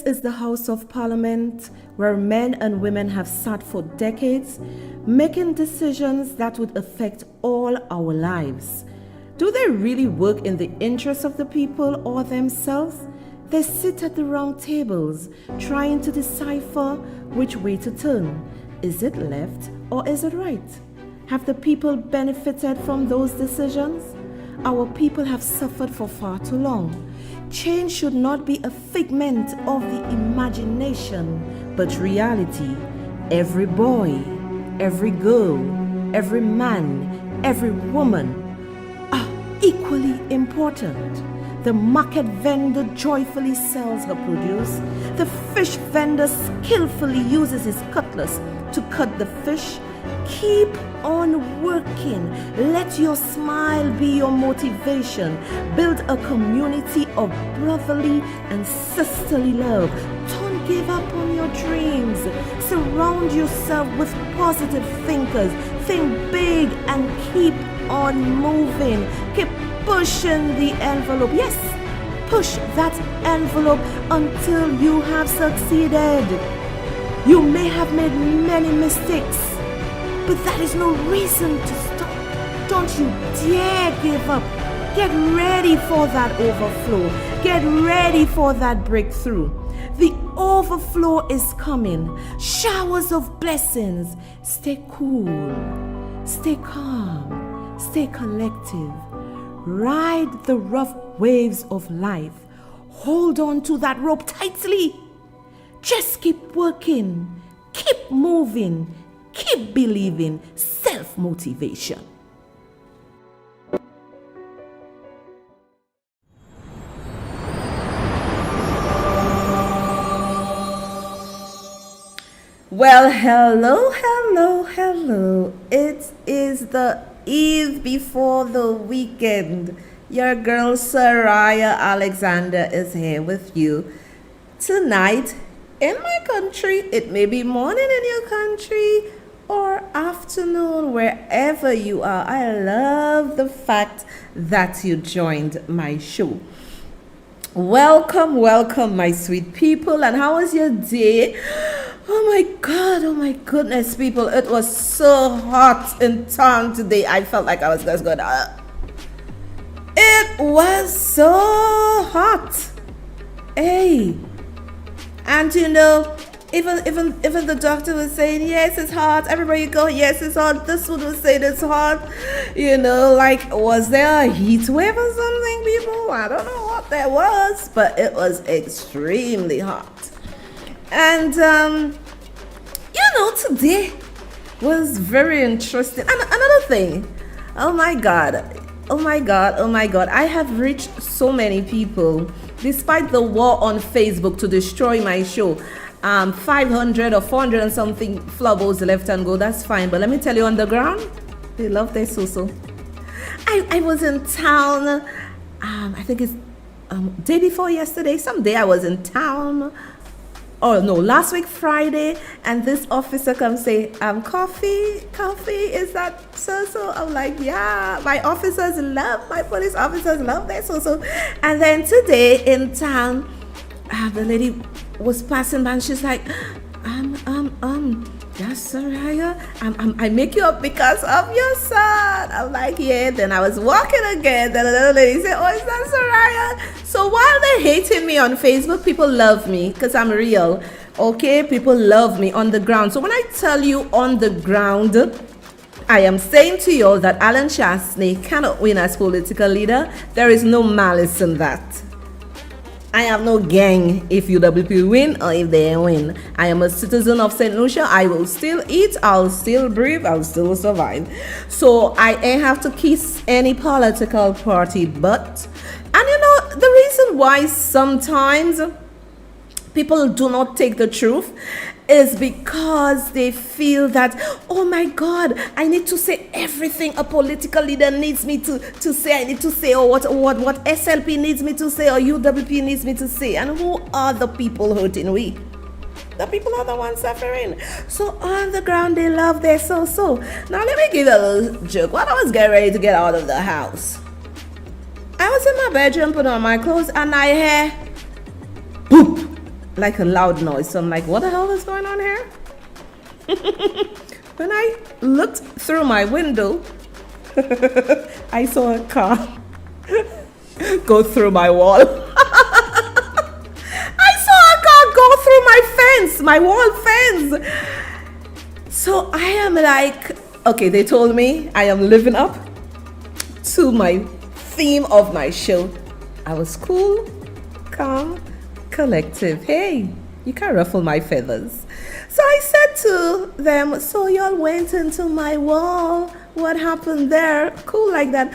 is the House of Parliament where men and women have sat for decades, making decisions that would affect all our lives. Do they really work in the interests of the people or themselves? They sit at the round tables, trying to decipher which way to turn. Is it left or is it right? Have the people benefited from those decisions? Our people have suffered for far too long. Change should not be a figment of the imagination, but reality. Every boy, every girl, every man, every woman are equally important. The market vendor joyfully sells her produce. The fish vendor skillfully uses his cutlass to cut the fish. Keep on working. Let your smile be your motivation. Build a community of brotherly and sisterly love. Don't give up on your dreams. Surround yourself with positive thinkers. Think big and keep on moving. Keep pushing the envelope. Yes, push that envelope until you have succeeded. You may have made many mistakes, but that is no reason to stop. Don't you dare give up. Get ready for that overflow. Get ready for that breakthrough. The overflow is coming. Showers of blessings. Stay cool. Stay calm. Stay collective. Ride the rough waves of life. Hold on to that rope tightly. Just keep working. Keep moving. Keep believing. Self-motivation. Well, hello. It is the eve before the weekend. Your girl Soraya Alexander is here with you tonight in my country. It may be morning in your country or afternoon, wherever you are. I love the fact that you joined my show. Welcome, my sweet people. And how was your day? Oh my goodness, people. It was so hot in town today. I felt like I was just going to... It was so hot. Hey. And you know, even the doctor was saying, yes, it's hot. Everybody go, yes, it's hot. This one was saying it's hot. You know, like, was there a heat wave or something, people? I don't know what there was, but it was extremely hot. And, you know, today was very interesting. And another thing, oh my God. I have reached so many people, despite the war on Facebook to destroy my show. 500 or 400 and something flowers left and go, that's fine. But let me tell you, on the ground, they love their so-so. I was in town, I think it's day before yesterday, someday I was in town. Oh no, last week Friday, and this officer comes say, coffee, is that so-so? I'm like, yeah, my police officers love their so-so. And then today in town, the lady was passing by and she's like, yes, Soraya, I make you up because of your son. I'm like, yeah. Then I was walking again. Then another lady said, oh, is that Soraya? So while they're hating me on Facebook, people love me because I'm real. Okay, people love me on the ground. So when I tell you on the ground, I am saying to you that Alan Chastanet cannot win as political leader. There is no malice in that. I have no gang if UWP win or if they win. I am a citizen of St. Lucia. I will still eat, I'll still breathe, I'll still survive. So I ain't have to kiss any political party but. And you know, the reason why sometimes people do not take the truth is because they feel that, oh my God, I need to say everything a political leader needs me to say. I need to say, or what SLP needs me to say, or UWP needs me to say. And who are the people hurting we? The people are the ones suffering. So on the ground, they love their so-so. Now let me give you a little joke. While I was getting ready to get out of the house, I was in my bedroom putting on my clothes and I hear boop. like a loud noise. So I'm like, what the hell is going on here? When I looked through my window, I saw a car go through my wall. I saw a car go through my fence, my wall fence. So I am like, okay, they told me I am living up to my theme of my show. I was cool, calm, collective. Hey, you can't ruffle my feathers. So I said to them, so y'all went into my wall. What happened there? Cool like that.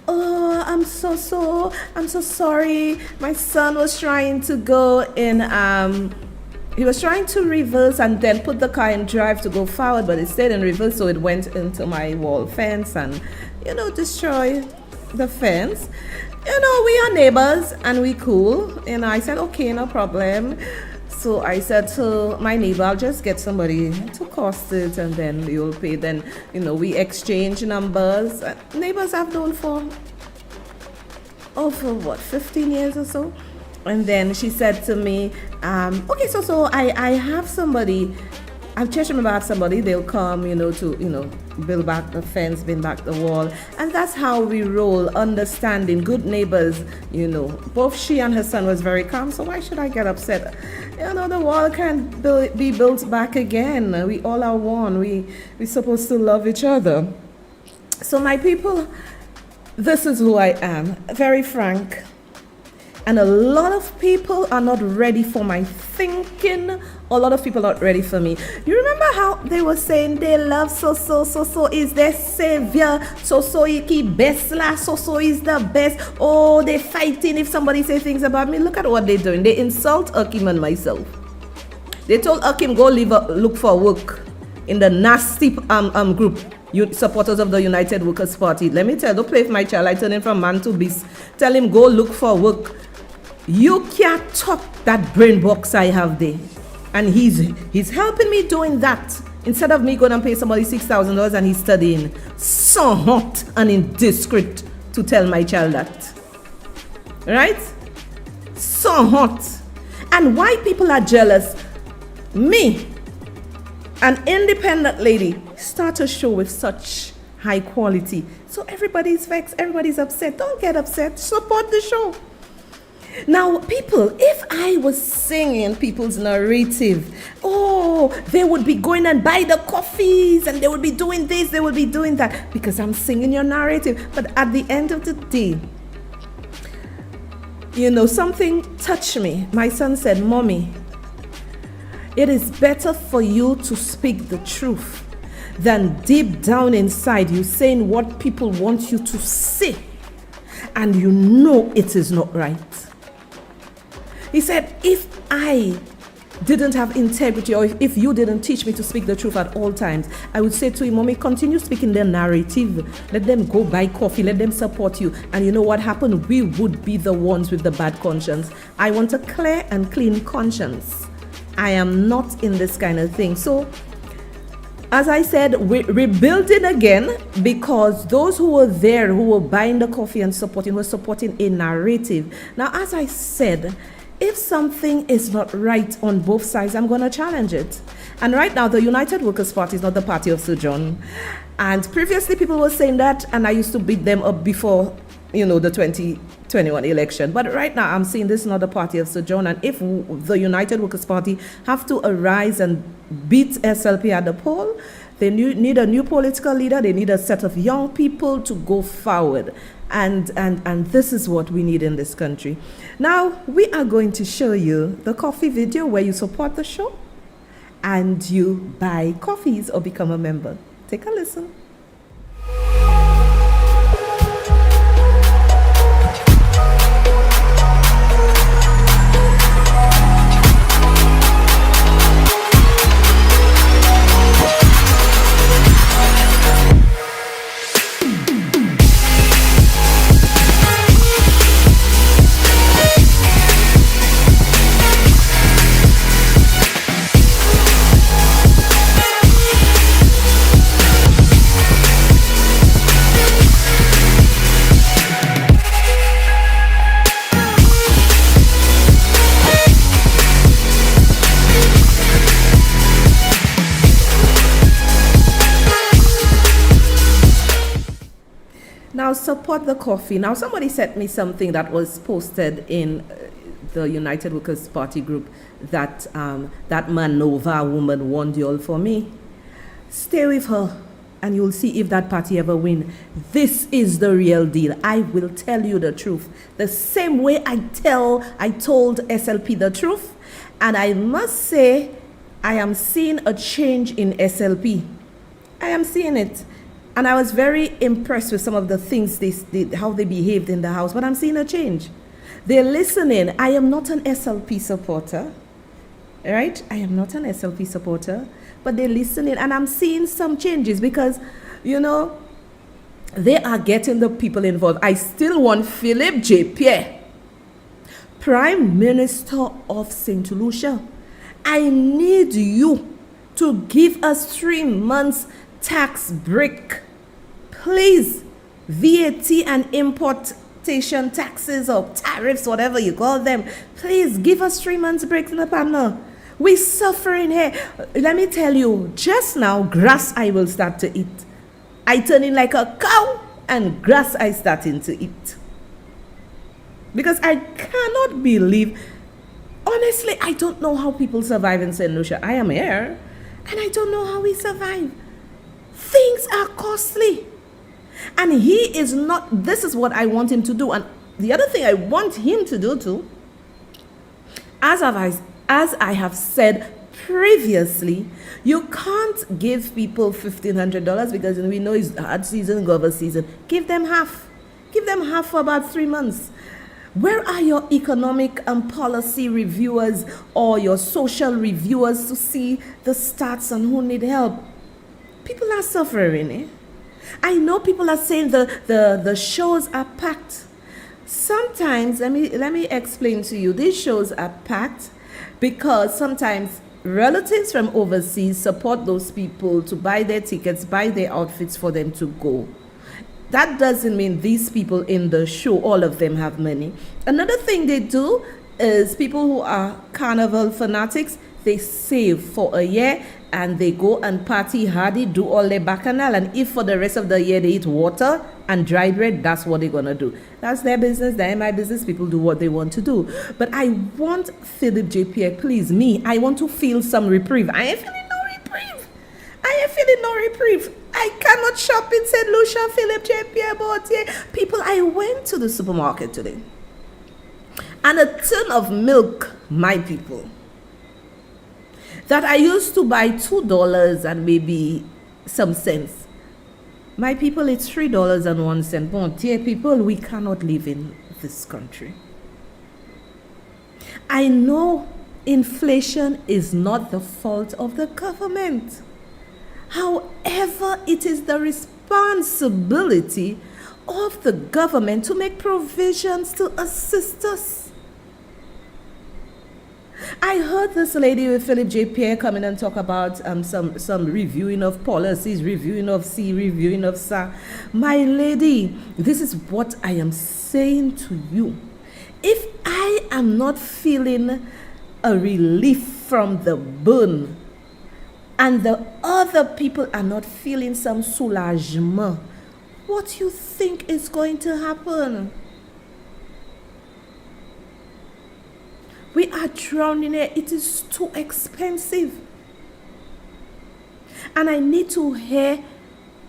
Oh, I'm so sorry. My son was trying to go in, he was trying to reverse and then put the car in drive to go forward, but it stayed in reverse, so it went into my wall fence and, destroy the fence. We are neighbors and we cool. I said, okay, no problem. So I said to my neighbor, I'll just get somebody to cost it and then you'll pay. Then, we exchange numbers. Neighbors I've known for 15 years or so. And then she said to me, okay, so I have somebody. I've just remember I have somebody, they'll come, to, build back the fence, build back the wall. And that's how we roll, understanding, good neighbors, Both she and her son was very calm, so why should I get upset? The wall can't be built back again. We all are one. We're supposed to love each other. So my people, this is who I am, very frank. And a lot of people are not ready for my thinking. A lot of people are not ready for me. You remember how they were saying they love so is their savior. So iki best la, so is the best. Oh, they're fighting if somebody say things about me. Look at what they're doing. They insult Akim and myself. They told Akim go look for work in the nasty group. Supporters of the United Workers' Party. Let me tell you, don't play with my child. I turn him from man to beast. Tell him go look for work. You can't top that brain box I have there. And he's helping me doing that. Instead of me going and pay somebody $6,000 and he's studying. So hot and indiscreet to tell my child that. Right? So hot. And why people are jealous? Me, an independent lady, start a show with such high quality. So everybody's vexed, everybody's upset. Don't get upset. Support the show. Now, people, if I was singing people's narrative, they would be going and buy the coffees and they would be doing this, they would be doing that, because I'm singing your narrative. But at the end of the day, something touched me. My son said, Mommy, it is better for you to speak the truth than deep down inside you saying what people want you to say and it is not right. He said, if I didn't have integrity, or if you didn't teach me to speak the truth at all times, I would say to him, Mommy, continue speaking their narrative. Let them go buy coffee. Let them support you. And you know what happened? We would be the ones with the bad conscience. I want a clear and clean conscience. I am not in this kind of thing. So, as I said, we're rebuilding again, because those who were there, who were buying the coffee and supporting, were supporting a narrative. Now, as I said, if something is not right on both sides, I'm going to challenge it. And right now, the United Workers' Party is not the party of Sojourn. And previously, people were saying that, and I used to beat them up before, the 2021 election. But right now, I'm saying this is not the party of Sojourn. And if the United Workers' Party have to arise and beat SLP at the poll, they need a new political leader. They need a set of young people to go forward. And this is what we need in this country. Now, we are going to show you the coffee video where you support the show and you buy coffees or become a member. Take a listen. now support the coffee. Now somebody sent me something that was posted in the United Workers' Party group that that Manova woman warned you all for me. Stay with her and you'll see if that party ever win. This is the real deal. I will tell you the truth. The same way I told SLP the truth. And I must say, I am seeing a change in SLP. I am seeing it. And I was very impressed with some of the things how they behaved in the house. But I'm seeing a change. They're listening. I am not an SLP supporter. Right? I am not an SLP supporter. But they're listening. And I'm seeing some changes because, you know, they are getting the people involved. I still want Philip J. Pierre, Prime Minister of St. Lucia. I need you to give us 3 months tax break. Please, VAT and importation taxes or tariffs, whatever you call them. Please give us 3 months break in the panel. We're suffering here. Let me tell you, just now, grass I will start to eat. I turn in like a cow and grass I starting to eat. Because I cannot believe, honestly, I don't know how people survive in St. Lucia. I am here and I don't know how we survive. Things are costly. And he is not, this is what I want him to do. And the other thing I want him to do too, as I have said previously, you can't give people $1,500 because we know it's hard season, Gova season. Give them half. Give them half for about 3 months. Where are your economic and policy reviewers or your social reviewers to see the stats on who need help? People are suffering. Eh? I know people are saying the shows are packed. Sometimes, let me explain to you. These shows are packed because sometimes relatives from overseas support those people to buy their tickets, buy their outfits for them to go. That doesn't mean these people in the show, all of them have money. Another thing they do is people who are carnival fanatics, they save for a year and they go and party hardy, do all their bacchanal, and if for the rest of the year they eat water and dry bread, that's what they're gonna do. That's their business, they're my business, people do what they want to do. But I want Philip J. Pierre, please, I want to feel some reprieve. I ain't feeling no reprieve. I cannot shop in St. Lucia, Philip J. Pierre, Bautier. People, I went to the supermarket today. And a tin of milk, my people, that I used to buy $2 and maybe some cents. My people, it's $3.01. Bon, dear people, we cannot live in this country. I know inflation is not the fault of the government. However, it is the responsibility of the government to make provisions to assist us. I heard this lady with Philip J. Pierre come in and talk about some reviewing of policies, reviewing of C, reviewing of SA. My lady, this is what I am saying to you. If I am not feeling a relief from the burn, and the other people are not feeling some soulagement, what you think is going to happen? We are drowning it. It is too expensive. And I need to hear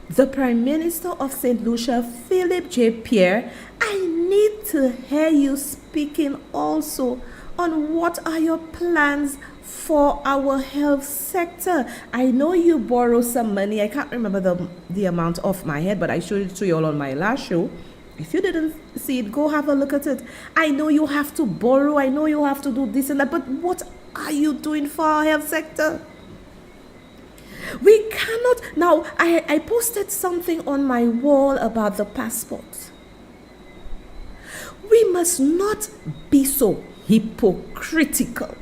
the Prime Minister of St. Lucia, Philip J. Pierre. I need to hear you speaking also on what are your plans for our health sector. I know you borrow some money. I can't remember the amount off my head, but I showed it to you all on my last show. If you didn't see it, go have a look at it. I know you have to borrow. I know you have to do this and that, but what are you doing for our health sector? We cannot. Now, I posted something on my wall about the passport. We must not be so hypocritical.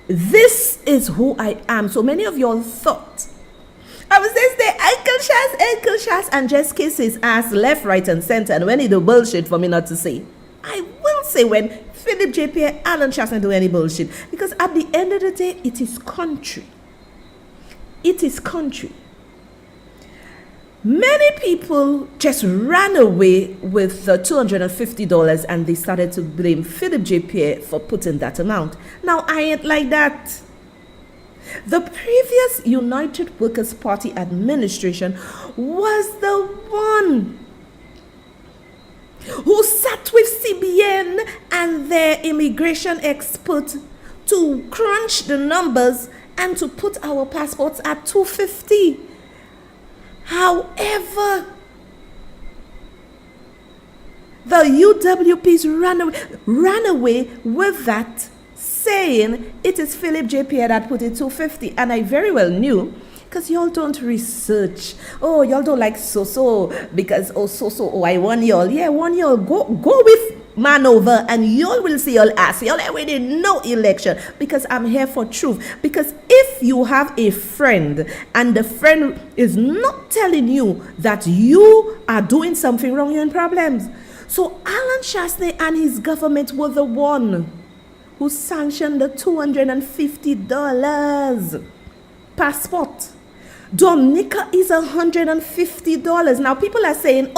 This is who I am. So many of y'all thought I was just there, Uncle Shaz, and just kiss his ass left, right, and center. And when he do bullshit for me not to say, I will say when Philip J. Pierre, Alan Chastanet do any bullshit. Because at the end of the day, it is country. It is country. Many people just ran away with the $250 and they started to blame Philip J. Pierre for putting that amount. Now, I ain't like that. The previous United Workers' Party administration was the one who sat with CBN and their immigration expert to crunch the numbers and to put our passports at $250. However, the UWPs ran away with that, saying it is Philip J. Pierre that put it $250. And I very well knew, because y'all don't research. Oh, y'all don't like so because I want y'all. Yeah, want y'all. Go with man over and y'all will see y'all ass. Y'all already know election, because I'm here for truth. Because if you have a friend and the friend is not telling you that you are doing something wrong, you're in problems. So Alan Chastanet and his government were the one who sanctioned the $250 passport. Dominica is $150. Now people are saying,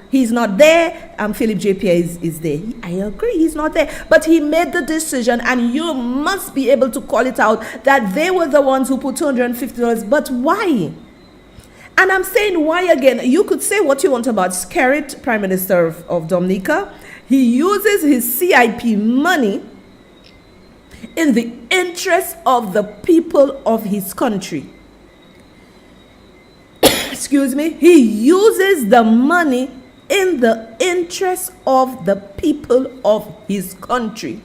he's not there. Philip J. Pierre is there. I agree, he's not there. But he made the decision, and you must be able to call it out that they were the ones who put $250. But why? And I'm saying why again. You could say what you want about Skerrit, Prime Minister of Dominica. He uses his CIP money in the interest of the people of his country. Excuse me. He uses the money in the interest of the people of his country.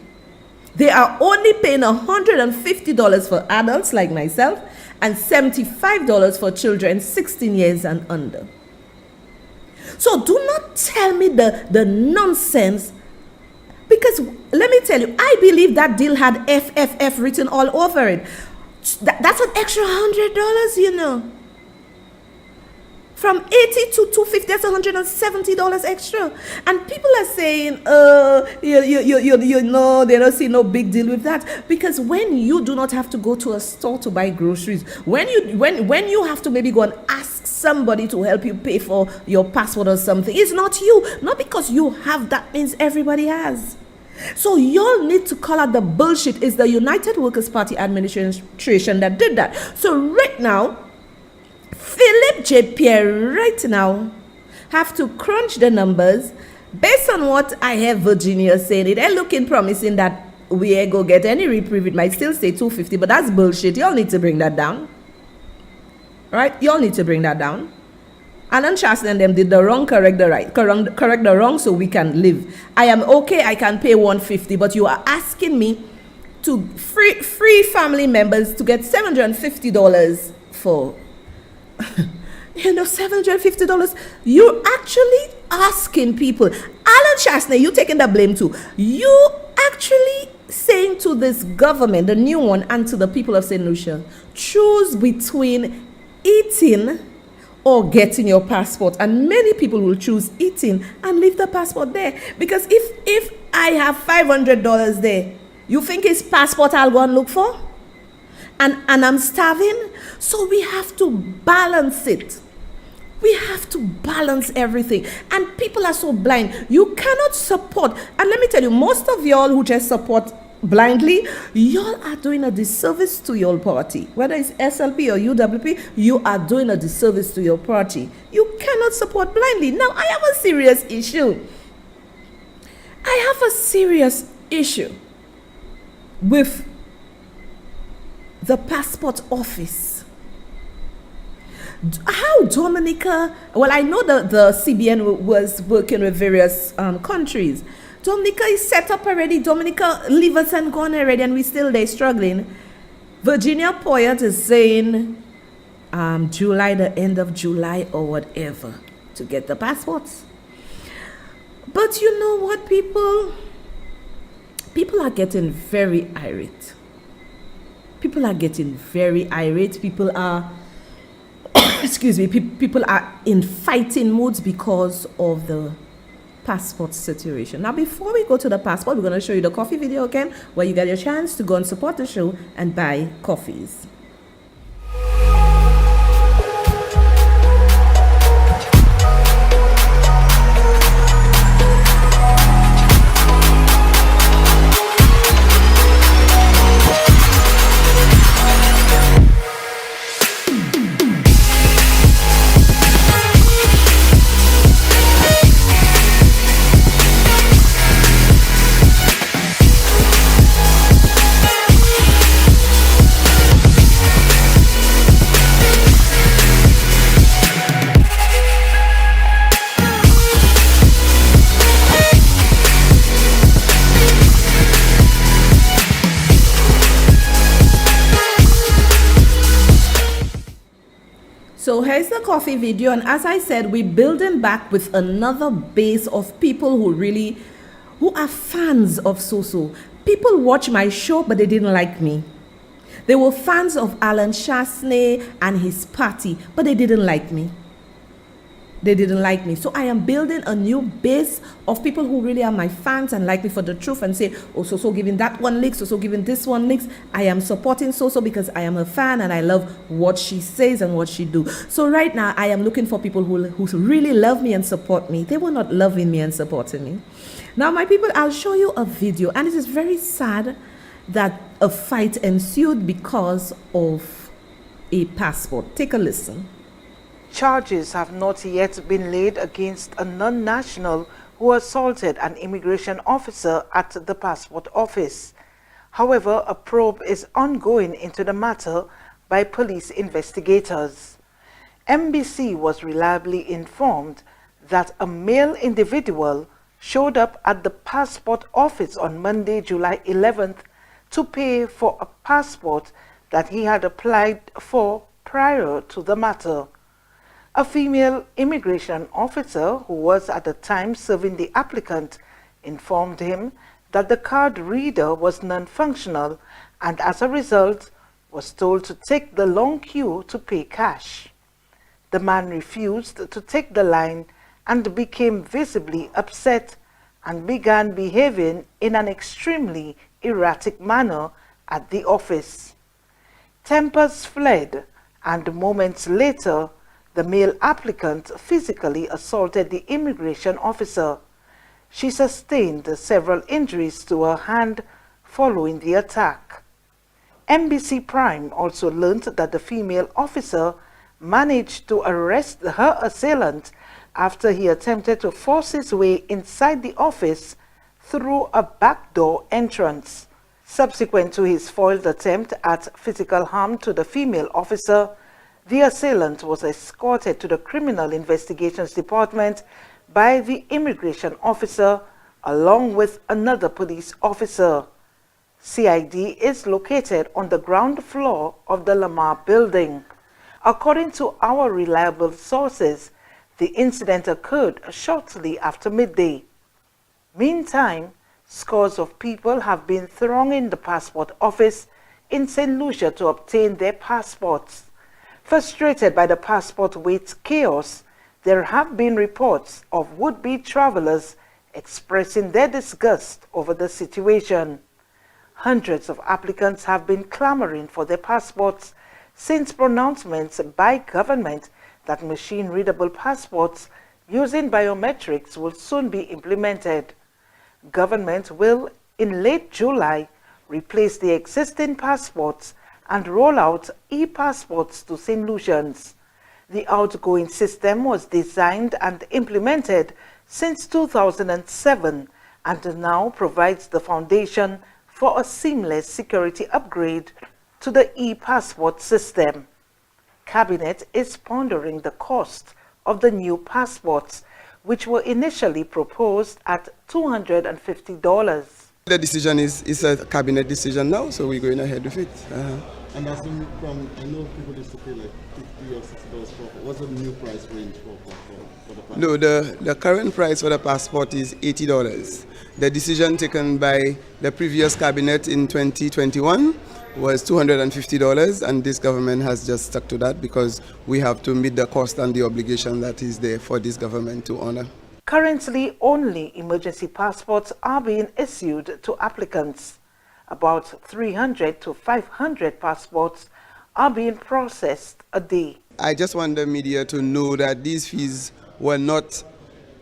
They are only paying $150 for adults like myself and $75 for children 16 years and under. So do not tell me the nonsense. Because let me tell you, I believe that deal had FFF written all over it. That's an extra $100, you know. From 80 to 250, that's $170 extra. And people are saying, you know, they don't see no big deal with that. Because when you do not have to go to a store to buy groceries, when you have to maybe go and ask somebody to help you pay for your passport or something, it's not you. Not because you have, that means everybody has. So y'all need to call out the bullshit. It's the United Workers' Party administration that did that. So right now, Philip J. Pierre right now have to crunch the numbers based on what I have Virginia saying. They're looking promising that we ain't go get any reprieve. It might still say $250, but that's bullshit. Y'all need to bring that down. Right? Y'all need to bring that down. Alan Chastanet and them did the wrong, correct the right. Correct the wrong so we can live. I am okay, I can pay $150, but you are asking me to free family members to get $750 for $750. You're actually asking people. Alan Chastanet, you taking the blame too. You actually saying to this government, the new one, and to the people of St. Lucia, choose between eating or getting your passport. And many people will choose eating and leave the passport there. Because if I have $500 there, you think his passport I'll go and look for? And I'm starving? So we have to balance it. We have to balance everything. And people are so blind. You cannot support. And let me tell you, most of y'all who just support blindly, y'all are doing a disservice to your party. Whether it's SLP or UWP, you are doing a disservice to your party. You cannot support blindly. Now, I have a serious issue. With the passport office. How Dominica, well, I know that the CBN was working with various countries. Dominica is set up already. Dominica leave us and gone already, and we still there struggling. Virginia Poyet is saying July, the end of July or whatever, to get the passports. But you know what, people are getting very irate. People are people are in fighting moods because of the passport situation. Now, before we go to the passport, we're going to show you the coffee video again, where you get your chance to go and support the show and buy coffees. So here's the coffee video, and as I said, we're building back with another base of people who are fans of Soso. People watch my show, but they didn't like me. They were fans of Alan Chastanet and his party, but they didn't like me. They didn't like me. So I am building a new base of people who really are my fans and like me for the truth and say, oh, Soso giving that one licks, Soso giving this one licks. I am supporting Soso because I am a fan and I love what she says and what she do. So right now I am looking for people who really love me and support me. They were not loving me and supporting me. Now, my people, I'll show you a video, and it is very sad that a fight ensued because of a passport. Take a listen. Charges have not yet been laid against a non-national who assaulted an immigration officer at the passport office. However, a probe is ongoing into the matter by police investigators. MBC was reliably informed that a male individual showed up at the passport office on Monday, July 11th, to pay for a passport that he had applied for prior to the matter. A female immigration officer who was at the time serving the applicant informed him that the card reader was non-functional and as a result was told to take the long queue to pay cash. The man refused to take the line and became visibly upset and began behaving in an extremely erratic manner at the office. Tempers fled, and moments later, the male applicant physically assaulted the immigration officer. She sustained several injuries to her hand following the attack. MBC Prime also learned that the female officer managed to arrest her assailant after he attempted to force his way inside the office through a backdoor entrance. Subsequent to his foiled attempt at physical harm to the female officer, the assailant was escorted to the Criminal Investigations Department by the immigration officer along with another police officer. CID is located on the ground floor of the Lamar building. According to our reliable sources, the incident occurred shortly after midday. Meantime, scores of people have been thronging the passport office in St. Lucia to obtain their passports. Frustrated by the passport wait chaos, there have been reports of would-be travelers expressing their disgust over the situation. Hundreds of applicants have been clamoring for their passports since pronouncements by government that machine-readable passports using biometrics will soon be implemented. Government will, in late July, replace the existing passports and roll out e-passports to St. Lucians. The outgoing system was designed and implemented since 2007 and now provides the foundation for a seamless security upgrade to the e-passport system. Cabinet is pondering the cost of the new passports, which were initially proposed at $250. The decision is a cabinet decision now, so we're going ahead with it. And that's been from, I know people used to pay like $50 or $60 for. What's the new price range for the passport? No, the current price for the passport is $80. The decision taken by the previous cabinet in 2021 was $250, and this government has just stuck to that because we have to meet the cost and the obligation that is there for this government to honor. Currently, only emergency passports are being issued to applicants. About 300 to 500 passports are being processed a day. I just want the media to know that these fees were not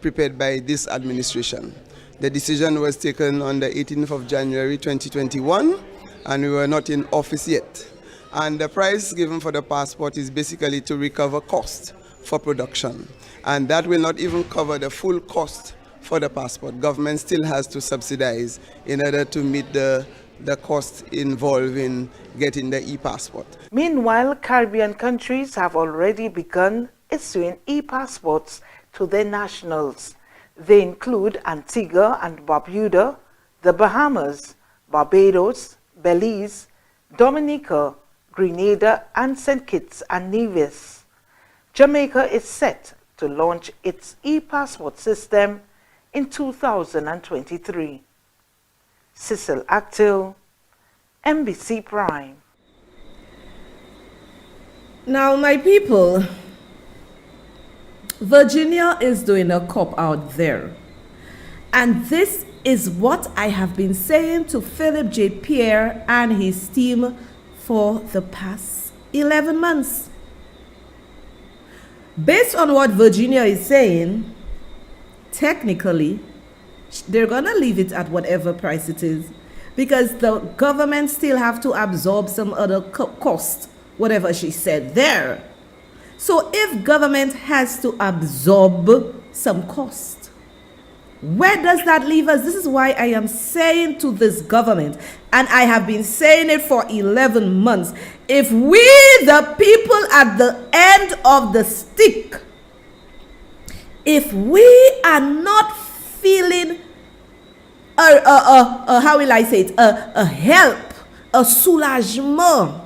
prepared by this administration. The decision was taken on the 18th of January 2021, and we were not in office yet. And the price given for the passport is basically to recover cost for production. And that will not even cover the full cost for the passport. Government still has to subsidize in order to meet the cost involved in getting the e-passport. Meanwhile, Caribbean countries have already begun issuing e-passports to their nationals. They include Antigua and Barbuda, the Bahamas, Barbados, Belize, Dominica, Grenada, and St. Kitts and Nevis. Jamaica is set to launch its e-passport system in 2023. Cecil Actil, MBC Prime. Now, my people, Virginia is doing a cop out there. And this is what I have been saying to Philip J. Pierre and his team for the past 11 months. Based on what Virginia is saying, technically, they're going to leave it at whatever price it is because the government still have to absorb some other cost, whatever she said there. So if government has to absorb some cost, where does that leave us? This is why I am saying to this government, and I have been saying it for 11 months, if we, the people at the end of the stick, if we are not feeling how will I say it, a help, a soulagement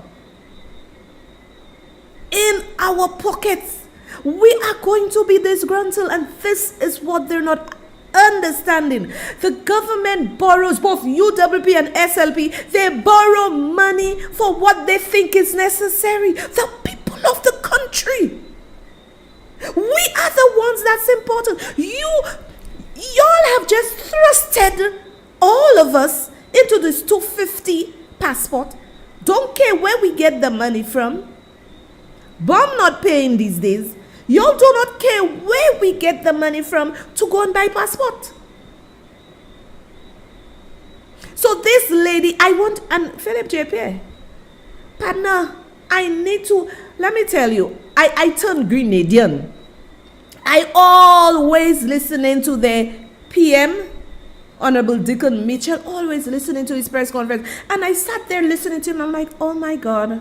in our pockets, we are going to be disgruntled, and this is what they're not understanding. The government borrows, both UWP and SLP, they borrow money for what they think is necessary. The people of the country, we are the ones that's important. Y'all have just thrusted all of us into this 250 passport. Don't care where we get the money from. Bomb not paying these days. Y'all do not care where we get the money from to go and buy passport. So this lady, and Philip JP, partner, I need to, let me tell you, I turned Grenadian. I always listening to the PM, Honorable Deacon Mitchell, always listening to his press conference. And I sat there listening to him. I'm like, oh my God.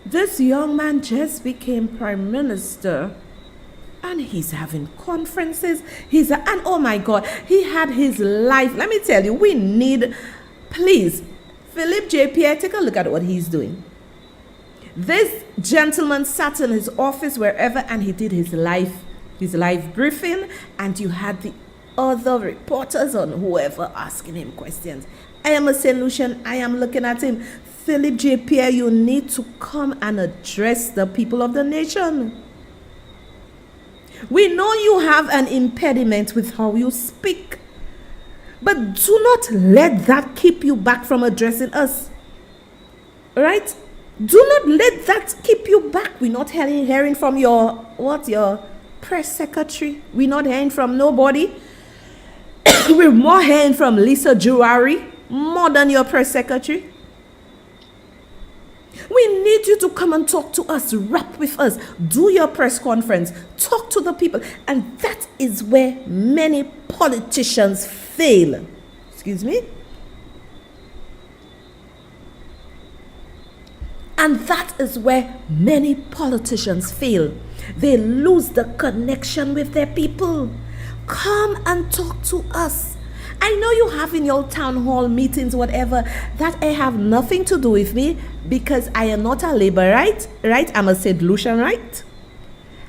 This young man just became prime minister and he's having conferences. And oh my God, he had his life. Let me tell you, we need, please, Philip J. Pierre, take a look at what he's doing. This gentleman sat in his office wherever and he did his live briefing, and you had the other reporters on whoever asking him questions. I am a St. Lucian. I am looking at him. Philip J. Pierre, you need to come and address the people of the nation. We know you have an impediment with how you speak, but do not let that keep you back from addressing us. Right? Do not let that keep you back. We're not hearing from your press secretary. We're not hearing from nobody. We're more hearing from Lisa Juari, more than your press secretary. We need you to come and talk to us, rap with us, do your press conference, talk to the people. And that is where many politicians fail. Excuse me? And that is where many politicians fail. They lose the connection with their people. Come and talk to us. I know you have in your town hall meetings, whatever, that I have nothing to do with me because I am not a Labourite, right? I'm a St. Lucian, right?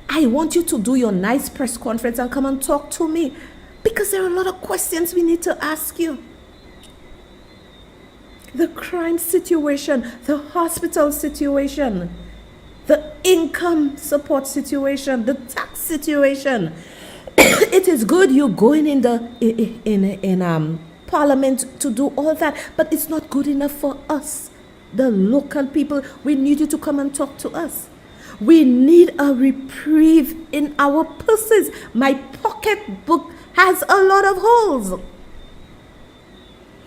I want you to do your nice press conference and come and talk to me because there are a lot of questions we need to ask you. The crime situation, the hospital situation, the income support situation, the tax situation. It is good you going in parliament to do all that, but it's not good enough for us, the local people. We need you to come and talk to us. We need a reprieve in our purses. My pocketbook has a lot of holes.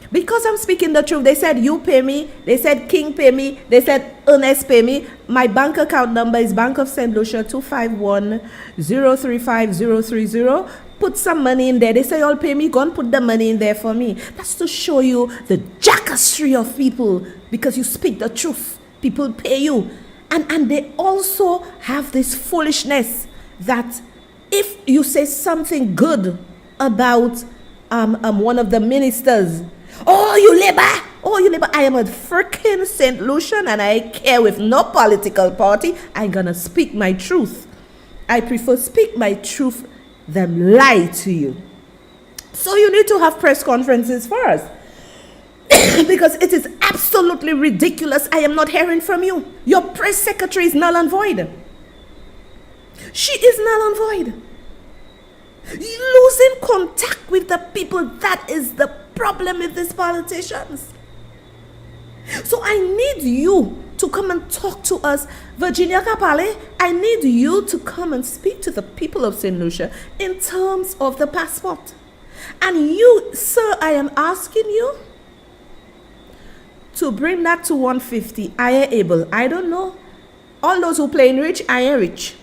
Because I'm speaking the truth. They said you pay me. They said King pay me. They said Ernest pay me. My bank account number is Bank of St. Lucia 251-035-030. Put some money in there. They say you'll pay me. Go and put the money in there for me. That's to show you the jackassery of people. Because you speak the truth. People pay you. And they also have this foolishness that if you say something good about one of the ministers, oh, you labor. oh, you neighbor, I am a freaking St. Lucian and I care with no political party. I'm gonna speak my truth. I prefer speak my truth than lie to you. So you need to have press conferences for us. Because it is absolutely ridiculous. I am not hearing from you. Your press secretary is null and void. She is null and void. Losing contact with the people, that is the problem with these politicians. So I need you to come and talk to us. Virginia Kapale, I need you to come and speak to the people of St. Lucia in terms of the passport. And you, sir, I am asking you to bring that to 150. I am able. I don't know. All those who playing rich, I am rich.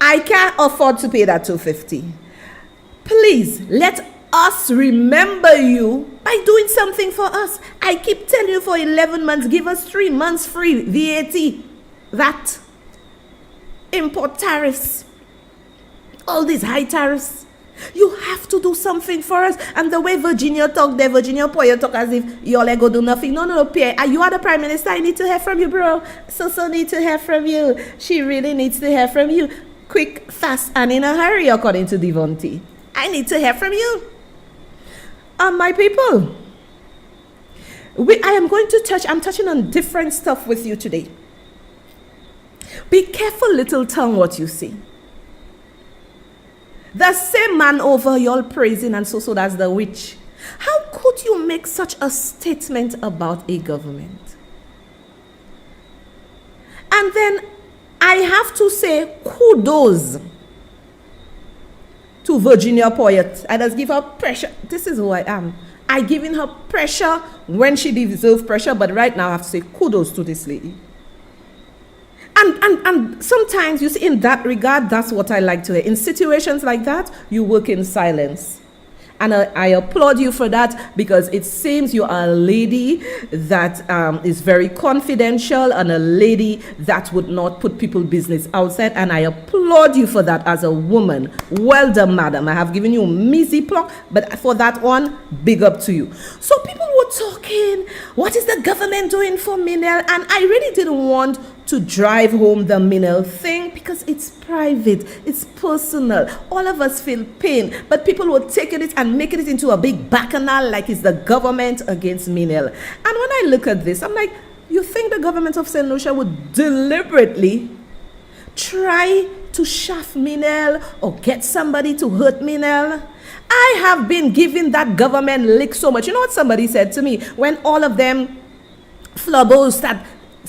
I can't afford to pay that 250. Please, let us remember you by doing something for us. I keep telling you for 11 months, give us 3 months free VAT. That. Import tariffs. All these high tariffs. You have to do something for us. And the way Virginia talk there, Virginia Poyer talk as if you all go do nothing. No, Pierre. You are the Prime Minister. I need to hear from you, bro. So need to hear from you. She really needs to hear from you. Quick, fast, and in a hurry, according to Devontae. I need to hear from you. My people, I'm touching on different stuff with you today. Be careful, little tongue, what you see. The same man over y'all praising and so that's the witch. How could you make such a statement about a government? And then I have to say kudos to Virginia Poyet. I just give her pressure. This is who I am. I giving her pressure when she deserves pressure, but right now I have to say kudos to this lady. And sometimes, you see, in that regard, that's what I like to hear. In situations like that, you work in silence. And I applaud you for that, because it seems you are a lady that is very confidential and a lady that would not put people's business outside. And I applaud you for that as a woman. Well done, madam. I have given you a measly pluck, but for that one, big up to you. So people were talking, what is the government doing for Menell? And I really didn't want to drive home the Menell thing because it's private, it's personal. All of us feel pain, but people were taking it and making it into a big bacchanal like it's the government against Menell. And when I look at this, I'm like, you think the government of St. Lucia would deliberately try to shaft Menell or get somebody to hurt Menell? I have been giving that government lick so much. You know what somebody said to me when all of them flubbos start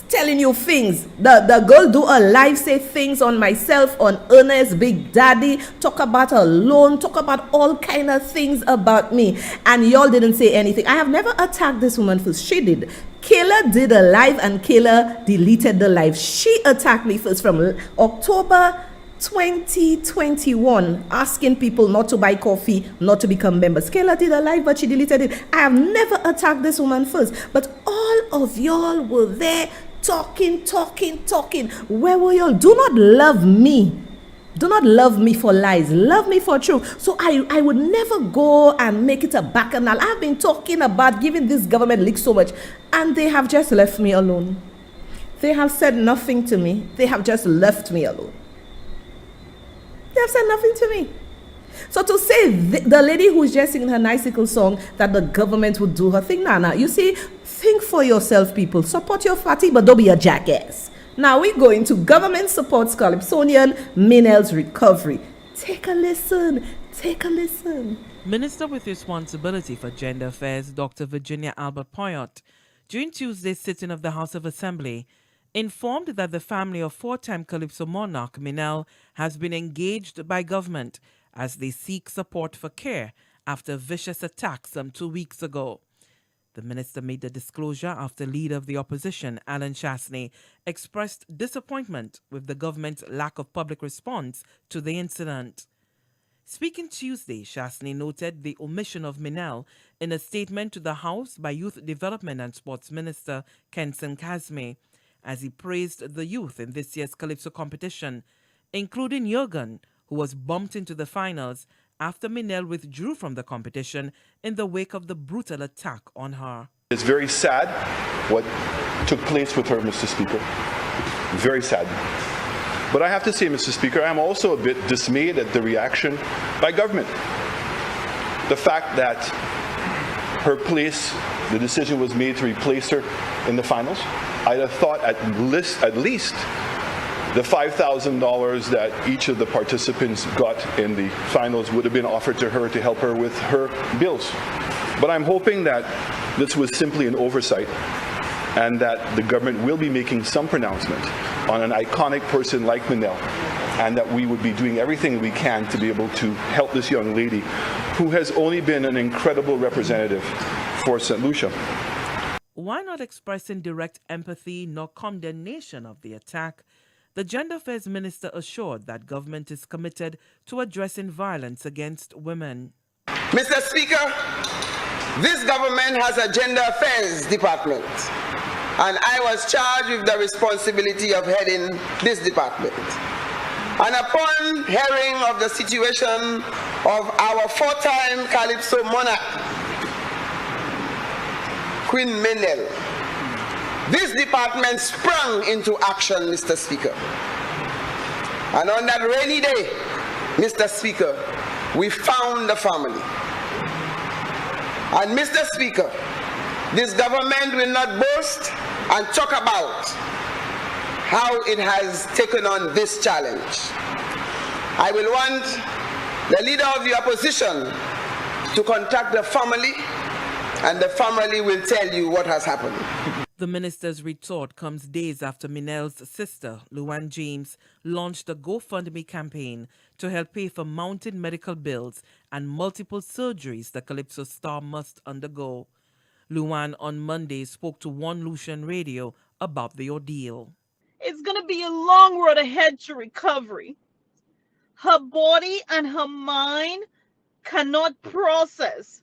telling you things. The girl do a live, say things on myself, on Ernest, Big Daddy, talk about her loan, talk about all kind of things about me, and y'all didn't say anything. I have never attacked this woman first. She did. Kayla did a live and Kayla deleted the live. She attacked me first from October 2021, asking people not to buy coffee, not to become members. Kayla did a live, but she deleted it. I have never attacked this woman first, but all of y'all were there talking. Where were y'all? Do not love me. Do not love me for lies. Love me for truth. So I would never go and make it a bacchanal. I've been talking about giving this government leak so much, and they have just left me alone. They have said nothing to me. They have just left me alone. They have said nothing to me. So to say the lady who's just singing her nice little song that the government would do her thing, nah. You see, think for yourself, people. Support your party, but don't be a jackass. Now we go into government supports Calypsonian Menell's recovery. Take a listen. Minister with responsibility for gender affairs, Dr. Virginia Albert Poyet, during Tuesday's sitting of the House of Assembly, informed that the family of four-time Calypso monarch Menell has been engaged by government as they seek support for care after a vicious attack some 2 weeks ago. The minister made the disclosure after leader of the opposition, Alan Chastanet, expressed disappointment with the government's lack of public response to the incident. Speaking Tuesday, Chastanet noted the omission of Menell in a statement to the House by Youth Development and Sports Minister Kenson Kazme, as he praised the youth in this year's Calypso competition, including Jurgen, who was bumped into the finals after Menell withdrew from the competition in the wake of the brutal attack on her. It's very sad what took place with her, Mr. Speaker. Very sad. But I have to say, Mr. Speaker, I'm also a bit dismayed at the reaction by government. The fact that her place, the decision was made to replace her in the finals. I'd have thought at least the $5,000 that each of the participants got in the finals would have been offered to her to help her with her bills. But I'm hoping that this was simply an oversight and that the government will be making some pronouncement on an iconic person like Menell, and that we would be doing everything we can to be able to help this young lady who has only been an incredible representative for St. Lucia. While not expressing direct empathy nor condemnation of the attack, the Gender Affairs Minister assured that government is committed to addressing violence against women. Mr. Speaker, this government has a Gender Affairs Department, and I was charged with the responsibility of heading this department. And upon hearing of the situation of our four-time Calypso monarch, Queen Menell, this department sprung into action, Mr. Speaker. And on that rainy day, Mr. Speaker, we found the family. And Mr. Speaker, this government will not boast and talk about how it has taken on this challenge. I will want the leader of the opposition to contact the family, and the family will tell you what has happened. The minister's retort comes days after Menell's sister, Luann James, launched a GoFundMe campaign to help pay for mounted medical bills and multiple surgeries the Calypso star must undergo. Luann on Monday spoke to One Lucian Radio about the ordeal. It's going to be a long road ahead to recovery. Her body and her mind cannot process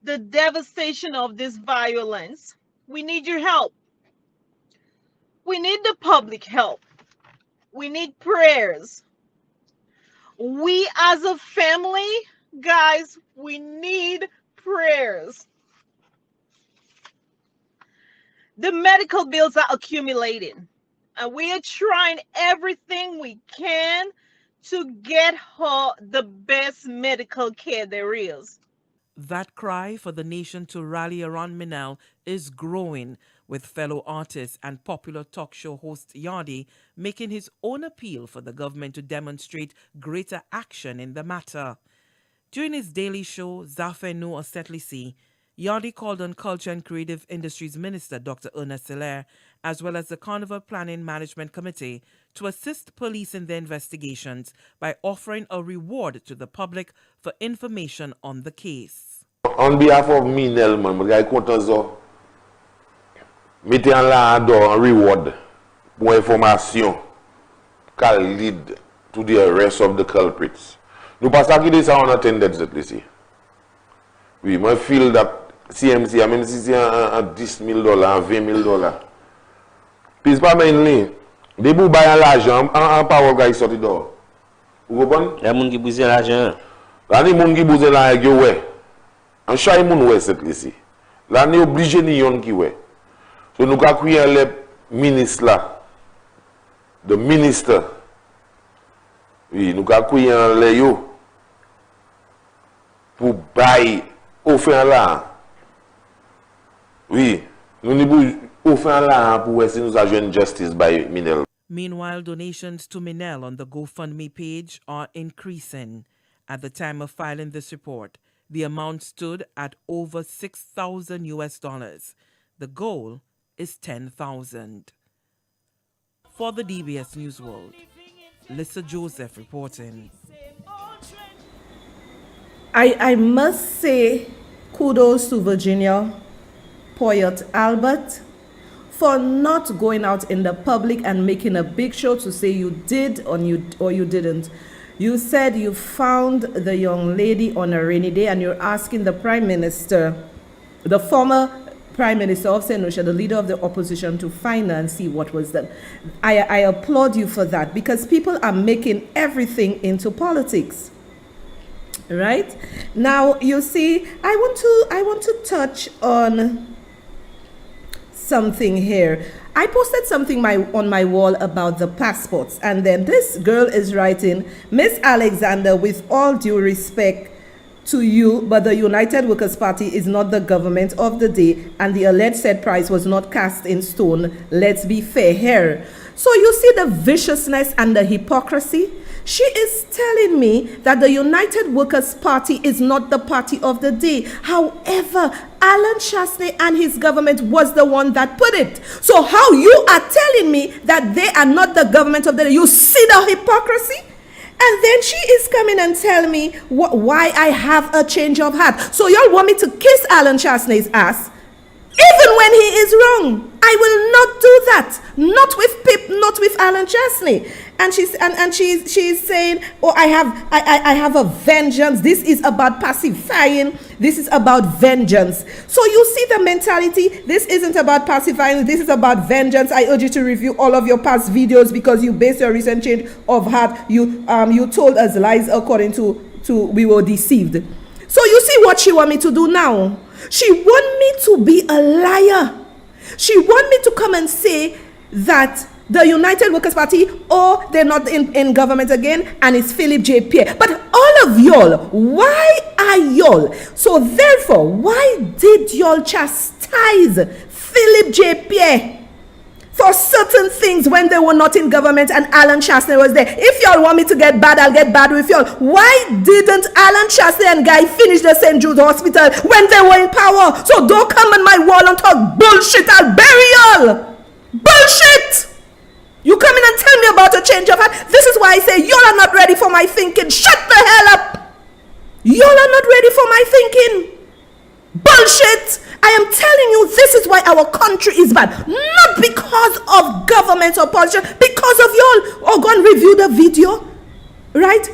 the devastation of this violence. We need your help. We need the public help. We need prayers. We as a family, guys, we need prayers. The medical bills are accumulating, and we are trying everything we can to get her the best medical care there is. That cry for the nation to rally around Menell is growing, with fellow artist and popular talk show host Yardi making his own appeal for the government to demonstrate greater action in the matter. During his daily show, Zafenu Osetlisi, Yardi called on Culture and Creative Industries Minister Dr. Ernest Hilaire, as well as the Carnival Planning Management Committee, to assist police in their investigations by offering a reward to the public for information on the case. On behalf of Menell, man, I want to mettez en là un reward pour information qui lead to the arrest of the culprits. Nous pas ça qui dit ça unattended ici. Oui, moi feel that CMC, même si c'est un $10,000, un $20,000. Puis pas mainly, des bouts baillent l'argent, en power guy sorti dehors. Vous comprenez? Il y a des gens qui bousent l'argent. Là, il y a des gens qui bousent l'argent, ouais. En chaque monde, ouais, c'est ici. Là, on est obligé de yon qui ouais. So nous avons créé les ministres là, le ministre, oui, nous avons créé les yo pour bailler offrir là, oui, nous avons offert là pour essayer nous ajouter justice by Menell. Meanwhile, donations to Menell on the GoFundMe page are increasing. At the time of filing this report, the amount stood at over $6,000. The goal is 10,000. For the DBS News World, Lisa Joseph reporting. I must say kudos to Virginia Poyot Albert for not going out in the public and making a big show to say you did or you didn't. You said you found the young lady on a rainy day and you're asking the Prime Minister, the former Prime Minister of St. Lucia, the leader of the opposition, to find her and see what was done. I applaud you for that, because people are making everything into politics. Right? Now, you see, I want to touch on something here. I posted something on my wall about the passports, and then this girl is writing, Miss Alexander, with all due respect to you, but the United Workers' Party is not the government of the day, and the alleged said price was not cast in stone. Let's be fair here. So you see the viciousness and the hypocrisy? She is telling me that the United Workers' Party is not the party of the day. However, Alan Chastanet and his government was the one that put it. So how you are telling me that they are not the government of the day? You see the hypocrisy? And then she is coming and telling me why I have a change of heart. So y'all want me to kiss Alan Chastanet's ass? Even when he is wrong, I will not do that. Not with Pip, not with Alan Chastanet. And she's saying, oh, I have a vengeance. This is about pacifying. This is about vengeance. So you see the mentality. This isn't about pacifying. This is about vengeance. I urge you to review all of your past videos because you based your recent change of heart. You told us lies according to we were deceived. So you see what she want me to do now? She want me to be a liar. She want me to come and say that the United Workers' Party, or they're not in government again, and it's Philip J. Pierre. But all of y'all, why are y'all? So therefore, why did y'all chastise Philip J. Pierre for certain things when they were not in government and Alan Chastanet was there? If y'all want me to get bad, I'll get bad with y'all. Why didn't Alan Chastanet and Guy finish the St. Jude's Hospital when they were in power? So don't come on my wall and talk bullshit. I'll bury y'all. Bullshit. You come in and tell me about a change of heart. This is why I say y'all are not ready for my thinking. Shut the hell up. Y'all are not ready for my thinking. Bullshit. I am telling you, this is why our country is bad. Not because of government or politicians, because of y'all. Oh, go and review the video. Right?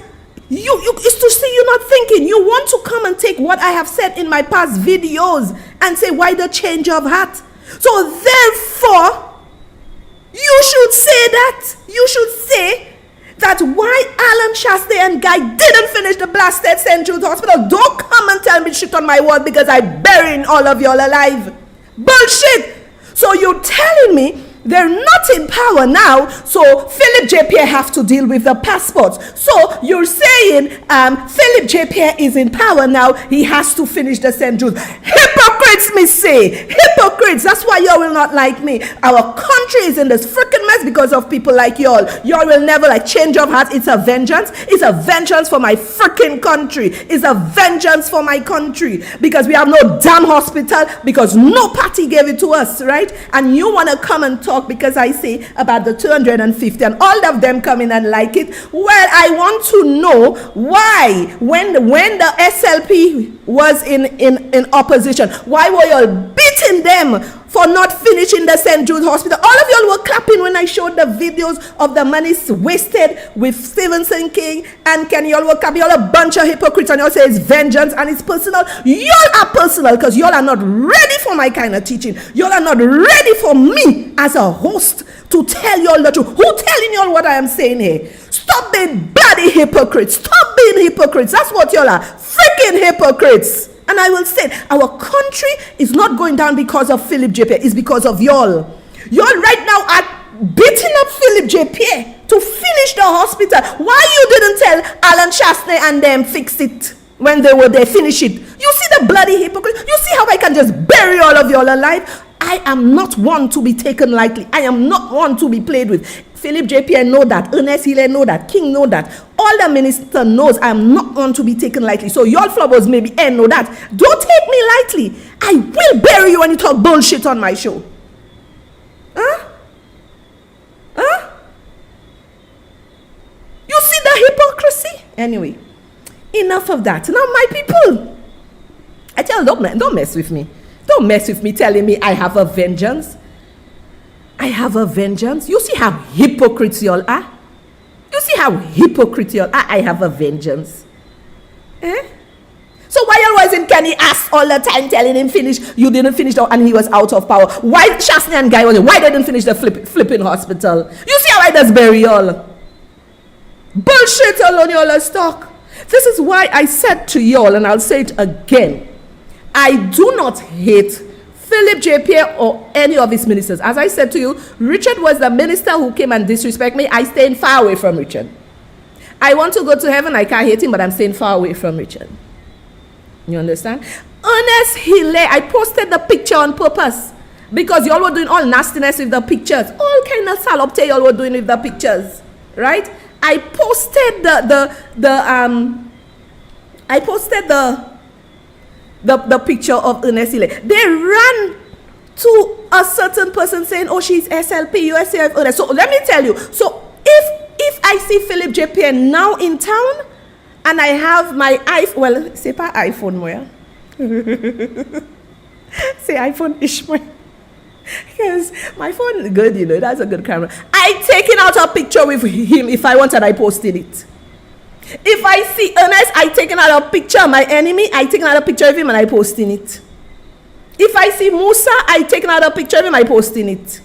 It's to see you not thinking. You want to come and take what I have said in my past videos and say, why the change of heart? So therefore, you should say that. You should say that why Alan Chastanet and Guy didn't finish the blasted St. Jude's Hospital. Don't come and tell me shit on my wall because I'm burying all of y'all alive. Bullshit. So you're telling me they're not in power now, so Philip J. Pierre have to deal with the passports. So you're saying Philip J. Pierre is in power now, he has to finish the St. Jude's. Hypocrites, me say. Hypocrites. That's why y'all will not like me. Our country is in this freaking mess because of people like y'all. Y'all will never like change of heart. It's a vengeance. It's a vengeance for my freaking country. It's a vengeance for my country because we have no damn hospital because no party gave it to us, right? And you want to come and talk because I say about the 250 and all of them come in and like it. Well, I want to know why when the SLP was in opposition, why were you all beating them for not finishing the St. Jude's Hospital? All of y'all were clapping when I showed the videos of the money wasted with Stevenson King and Kenny. Y'all were clapping. Y'all a bunch of hypocrites and y'all say it's vengeance and it's personal. Y'all are personal because y'all are not ready for my kind of teaching. Y'all are not ready for me as a host to tell y'all the truth. Who telling y'all what I am saying here? Stop being bloody hypocrites. Stop being hypocrites. That's what y'all are. Freaking hypocrites. And I will say, our country is not going down because of Philip J. Pierre. It's because of y'all. Y'all right now are beating up Philip J. Pierre to finish the hospital. Why you didn't tell Alan Chastanet and them fix it when they were there, finish it? You see the bloody hypocrite? You see how I can just bury all of y'all alive? I am not one to be taken lightly. I am not one to be played with. Philip J. Pierre know that. Ernest Hille know that. King know that. All the minister knows I am not one to be taken lightly. So y'all flowers maybe know that. Don't take me lightly. I will bury you when you talk bullshit on my show. Huh? Huh? You see the hypocrisy? Anyway, enough of that. Now my people, I tell you, don't mess with me. Don't mess with me telling me I have a vengeance. I have a vengeance. You see how hypocrites y'all are? You see how hypocrite y'all are? I have a vengeance. Eh? So why y'all was in Kenny ass all the time telling him finish? You didn't finish and he was out of power. Why Chastanet and Guy was it? Why they didn't finish the flipping hospital? You see how I just bury y'all? Bullshit alone y'all talk. This is why I said to y'all, and I'll say it again, I do not hate Philip J. Pierre or any of his ministers. As I said to you, Richard was the minister who came and disrespect me. I stayed far away from Richard. I want to go to heaven. I can't hate him, but I'm staying far away from Richard. You understand? Ernest Hille, I posted the picture on purpose because y'all were doing all nastiness with the pictures. All kind of salopte y'all were doing with the pictures, right? I posted the picture of Ernest Hille. They ran to a certain person saying, "Oh, she's SLP, USA of Ernest." So let me tell you. So if I see Philip J. Pierre now in town, and I have my iPhone, well, c'est pas iPhone, moi. Say iPhone ish, moi. Because my phone is good, you know, that's a good camera. I taken out a picture with him. If I wanted, I posted it. If I see Ernest, I taken out a picture of my enemy, I taken out a picture of him and I posting it. If I see Musa, I taken out a picture of him, I posting it.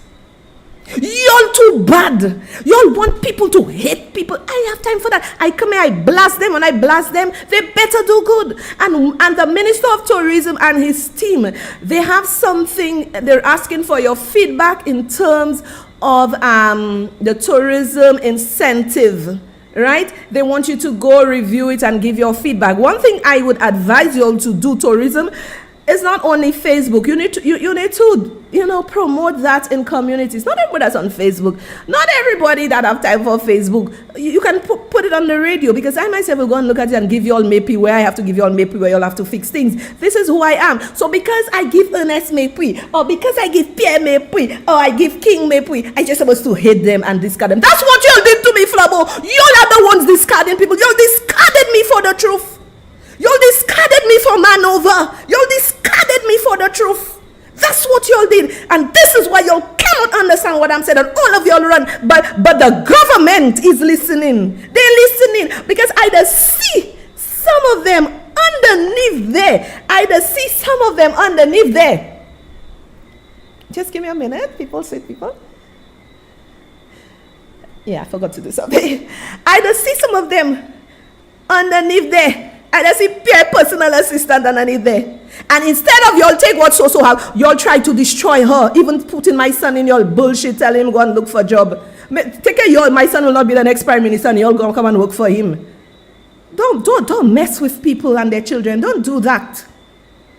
Y'all too bad. Y'all want people to hate people. I have time for that. I come here, I blast them. When I blast them, they better do good. And the Minister of Tourism and his team, they have something, they're asking for your feedback in terms of the tourism incentive, right? They want you to go review it and give your feedback. One thing I would advise you all to do, tourism, it's not only Facebook. You need to, you know, promote that in communities. Not everybody that's on Facebook. Not everybody that have time for Facebook. You can put it on the radio, because I myself will go and look at it and give you all Mepui where I have to give you all Mepui where you'll have to fix things. This is who I am. So because I give Ernest Mepui, or because I give Pierre Mepui, or I give King Mepui, I just supposed to hate them and discard them. That's what y'all did to me, Flabo. Y'all are the ones discarding people. Y'all discarded me for the truth. Y'all discarded me for maneuver. Y'all discarded me for the truth. That's what y'all did. And this is why y'all cannot understand what I'm saying. And all of y'all run. But the government is listening. They're listening. Because I just see some of them underneath there. Just give me a minute. People. Yeah, I forgot to do something. I just see some of them underneath there. And I see Pierre personal assistant underneath there. And instead of y'all take what so have, y'all try to destroy her. Even putting my son in your bullshit, telling him go and look for a job. Take care, y'all. My son will not be the next prime minister, and y'all gonna come and work for him. Don't mess with people and their children. Don't do that,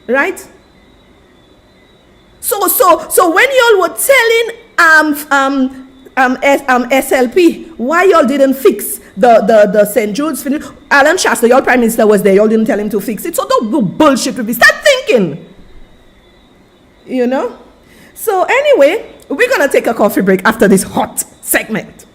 right? So when y'all were telling SLP why y'all didn't fix the St. Jude's finish, Alan Shasta, your prime minister, was there. Y'all didn't tell him to fix it. So don't do bullshit with me. Start thinking. You know? So anyway, we're gonna take a coffee break after this hot segment.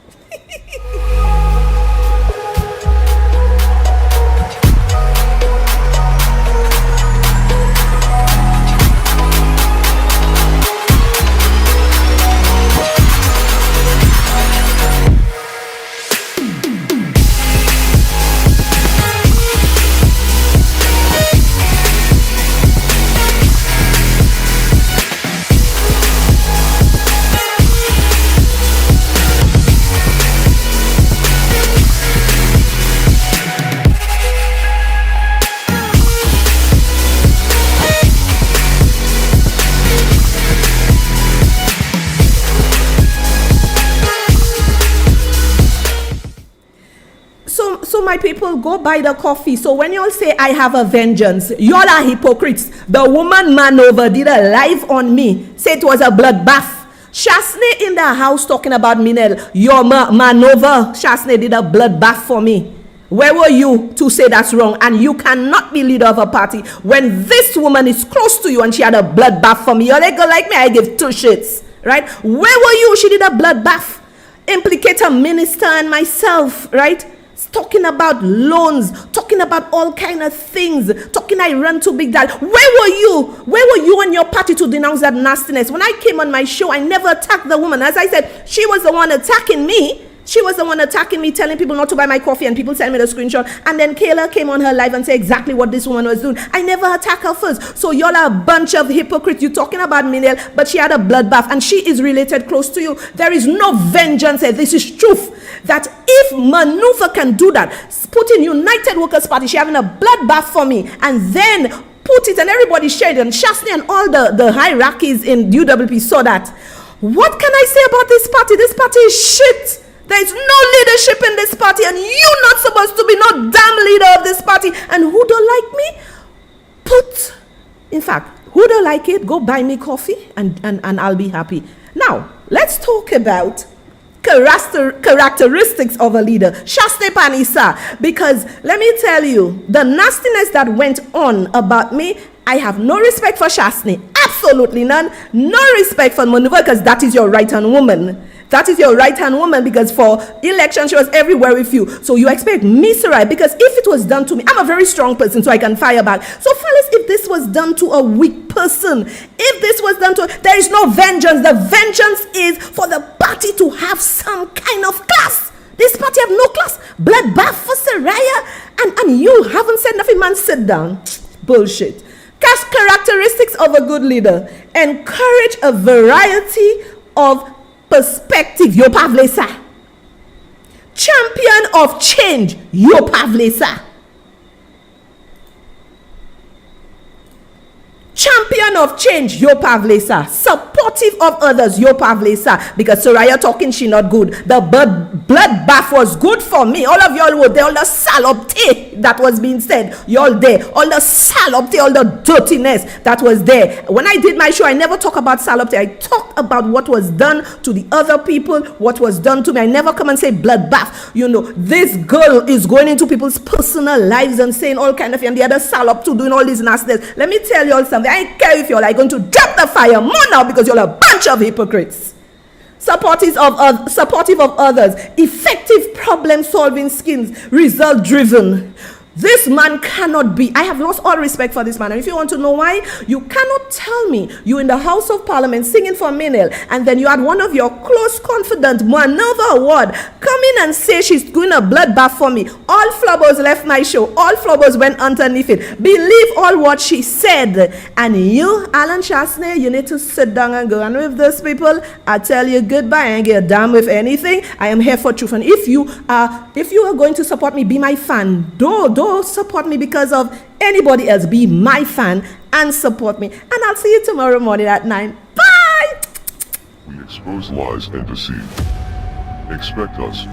So my people, go buy the coffee. So when y'all say I have a vengeance, y'all are hypocrites. The woman Manova did a live on me, say it was a bloodbath. Chastanet in the house talking about Menell. Your Manova, Chastanet did a bloodbath for me. Where were you to say that's wrong? And you cannot be leader of a party when this woman is close to you and she had a bloodbath for me. You're like, go like me, I give two shits, right? Where were you? She did a bloodbath. Implicate a minister and myself, right? Talking about loans, talking about all kind of things, talking I run too big that. Where were you? Where were you and your party to denounce that nastiness? When I came on my show, I never attacked the woman. As I said, she was the one attacking me. She was the one attacking me, telling people not to buy my coffee, and people sent me the screenshot. And then Kayla came on her live and said exactly what this woman was doing. I never attacked her first. So y'all are a bunch of hypocrites. You're talking about Menell, but she had a bloodbath, and she is related close to you. There is no vengeance. This is truth. That if Maneuver can do that, put in United Workers Party, she having a bloodbath for me, and then put it and everybody shared it, and Chastanet and all the hierarchies in UWP saw that. What can I say about this party? This party is shit. There is no leadership in this party, and you're not supposed to be no damn leader of this party. And who don't like me? In fact, who don't like it, go buy me coffee and I'll be happy. Now, let's talk about characteristics of a leader. Chastanet Panisa, because let me tell you, the nastiness that went on about me, I have no respect for Chastanet. Absolutely none. No respect for Maneuver, because that is your right-hand woman. That is your right-hand woman, because for election, she was everywhere with you. So you expect me, Sarai, because if it was done to me, I'm a very strong person, so I can fire back. So fellas, if this was done to a weak person, if this was done to, there is no vengeance. The vengeance is for the party to have some kind of class. This party have no class. Bloodbath for Saraya, and you haven't said nothing, man. Sit down. Bullshit. Characteristics of a good leader: encourage a variety of perspective. Yo Pavlesa. Champion of change. Yo Pavlesa. Champion of change. Yo Pavlesa. Supportive of others. Yo Pavlesa. Because Soraya talking she not good. The bloodbath was good for me. All of y'all were there. All the salopte that was being said. Y'all there. All the salopte, all the dirtiness that was there. When I did my show, I never talk about salopte. I talked about what was done to the other people. What was done to me. I never come and say bloodbath. You know, this girl is going into people's personal lives and saying all kind of things. And the other salopte doing all these nastiness. Let me tell you all something. I don't care if you're like going to drop the fire more now, because you're a bunch of hypocrites. Supportive of others, effective problem-solving skills, result-driven. This man cannot be. I have lost all respect for this man. And if you want to know why, you cannot tell me you in the House of Parliament singing for Menell, and then you had one of your close confidant, Manova Award, come in and say she's doing a bloodbath for me. All flubbers left my show. All flubbers went underneath it. Believe all what she said. And you, Alan Chastanet, you need to sit down and go on with those people. I tell you goodbye. I ain't get damn with anything. I am here for truth. And if you are going to support me, be my fan. Don't support me because of anybody else. Be my fan and support me. And I'll see you tomorrow morning at 9. Bye! We expose lies and deceit. Expect us